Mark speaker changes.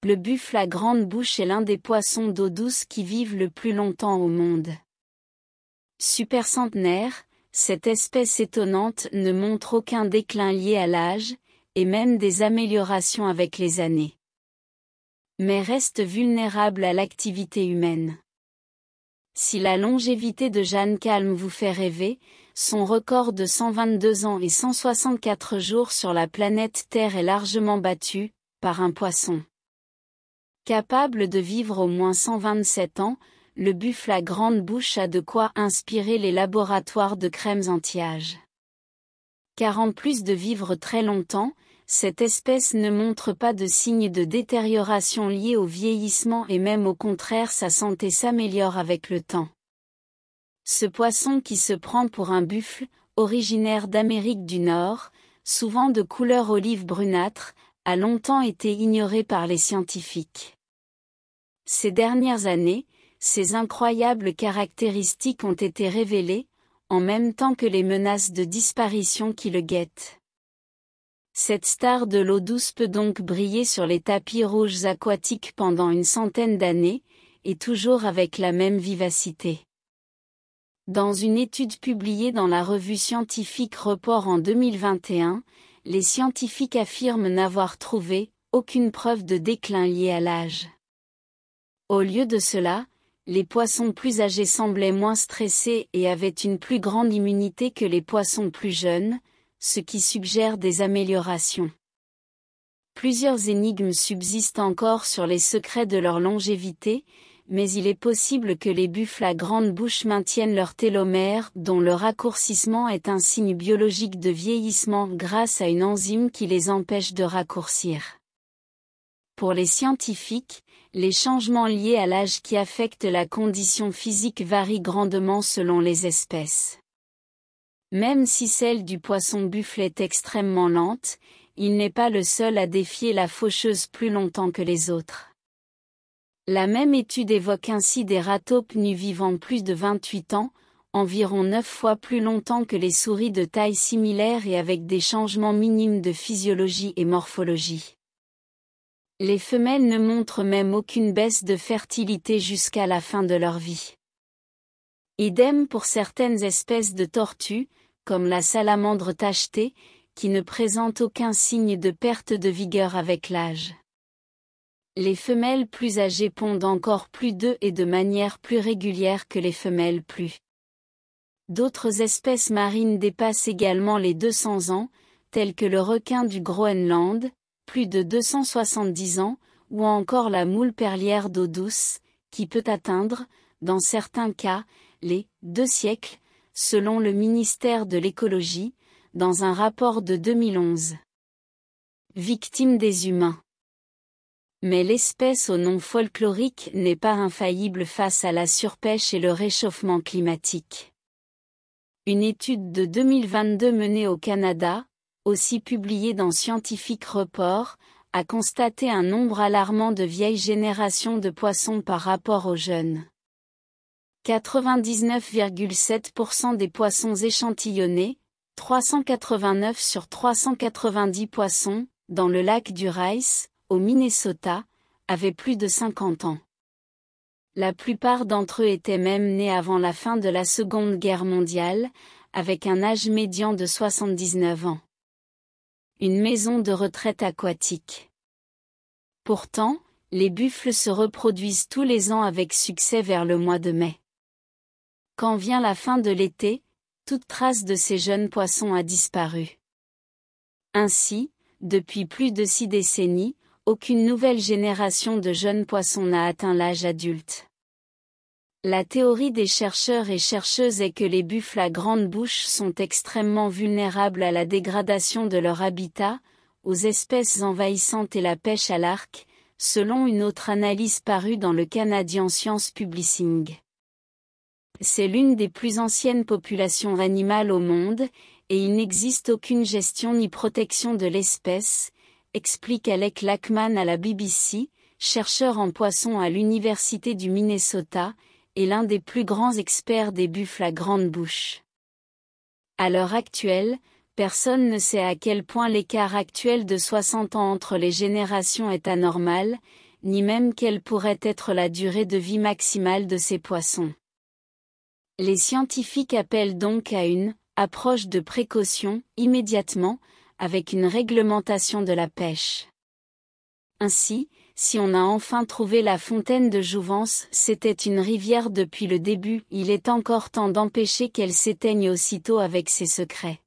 Speaker 1: Le buffle à grande bouche est l'un des poissons d'eau douce qui vivent le plus longtemps au monde. Supercentenaire, cette espèce étonnante ne montre aucun déclin lié à l'âge, et même des améliorations avec les années. Mais reste vulnérable à l'activité humaine. Si la longévité de Jeanne Calme vous fait rêver, son record de 122 ans et 164 jours sur la planète Terre est largement battu, par un poisson. Capable de vivre au moins 127 ans, le buffle à grande bouche a de quoi inspirer les laboratoires de crèmes anti-âge. Car en plus de vivre très longtemps, cette espèce ne montre pas de signes de détérioration liés au vieillissement et même au contraire sa santé s'améliore avec le temps. Ce poisson qui se prend pour un buffle, originaire d'Amérique du Nord, souvent de couleur olive brunâtre, a longtemps été ignoré par les scientifiques. Ces dernières années, ces incroyables caractéristiques ont été révélées, en même temps que les menaces de disparition qui le guettent. Cette star de l'eau douce peut donc briller sur les tapis rouges aquatiques pendant une centaine d'années, et toujours avec la même vivacité. Dans une étude publiée dans la revue scientifique Report en 2021, les scientifiques affirment n'avoir trouvé aucune preuve de déclin lié à l'âge. Au lieu de cela, les poissons plus âgés semblaient moins stressés et avaient une plus grande immunité que les poissons plus jeunes, ce qui suggère des améliorations. Plusieurs énigmes subsistent encore sur les secrets de leur longévité, mais il est possible que les buffles à grande bouche maintiennent leur télomère, dont le raccourcissement est un signe biologique de vieillissement grâce à une enzyme qui les empêche de raccourcir. Pour les scientifiques, les changements liés à l'âge qui affectent la condition physique varient grandement selon les espèces. Même si celle du poisson buffle est extrêmement lente, il n'est pas le seul à défier la faucheuse plus longtemps que les autres. La même étude évoque ainsi des rataups nus vivant plus de 28 ans, environ 9 fois plus longtemps que les souris de taille similaire et avec des changements minimes de physiologie et morphologie. Les femelles ne montrent même aucune baisse de fertilité jusqu'à la fin de leur vie. Idem pour certaines espèces de tortues, comme la salamandre tachetée, qui ne présente aucun signe de perte de vigueur avec l'âge. Les femelles plus âgées pondent encore plus d'œufs et de manière plus régulière que les femelles plus. D'autres espèces marines dépassent également les 200 ans, telles que le requin du Groenland, plus de 270 ans, ou encore la moule perlière d'eau douce, qui peut atteindre, dans certains cas, les 2 siècles, selon le ministère de l'Écologie, dans un rapport de 2011. Victime des humains. Mais l'espèce au nom folklorique n'est pas infaillible face à la surpêche et le réchauffement climatique. Une étude de 2022 menée au Canada, aussi publiée dans Scientific Report, a constaté un nombre alarmant de vieilles générations de poissons par rapport aux jeunes. 99,7% des poissons échantillonnés, 389 sur 390 poissons, dans le lac du Rice, au Minnesota, avaient plus de 50 ans. La plupart d'entre eux étaient même nés avant la fin de la Seconde Guerre mondiale, avec un âge médian de 79 ans. Une maison de retraite aquatique. Pourtant, les buffles se reproduisent tous les ans avec succès vers le mois de mai. Quand vient la fin de l'été, toute trace de ces jeunes poissons a disparu. Ainsi, depuis plus de 6 décennies, aucune nouvelle génération de jeunes poissons n'a atteint l'âge adulte. La théorie des chercheurs et chercheuses est que les buffles à grande bouche sont extrêmement vulnérables à la dégradation de leur habitat, aux espèces envahissantes et la pêche à l'arc, selon une autre analyse parue dans le Canadian Science Publishing. C'est l'une des plus anciennes populations animales au monde, et il n'existe aucune gestion ni protection de l'espèce, explique Alec Lachman à la BBC, chercheur en poissons à l'Université du Minnesota, et l'un des plus grands experts des buffles à grande bouche. À l'heure actuelle, personne ne sait à quel point l'écart actuel de 60 ans entre les générations est anormal, ni même quelle pourrait être la durée de vie maximale de ces poissons. Les scientifiques appellent donc à une approche de précaution, immédiatement, avec une réglementation de la pêche. Ainsi, si on a enfin trouvé la fontaine de jouvence, c'était une rivière depuis le début, il est encore temps d'empêcher qu'elle s'éteigne aussitôt avec ses secrets.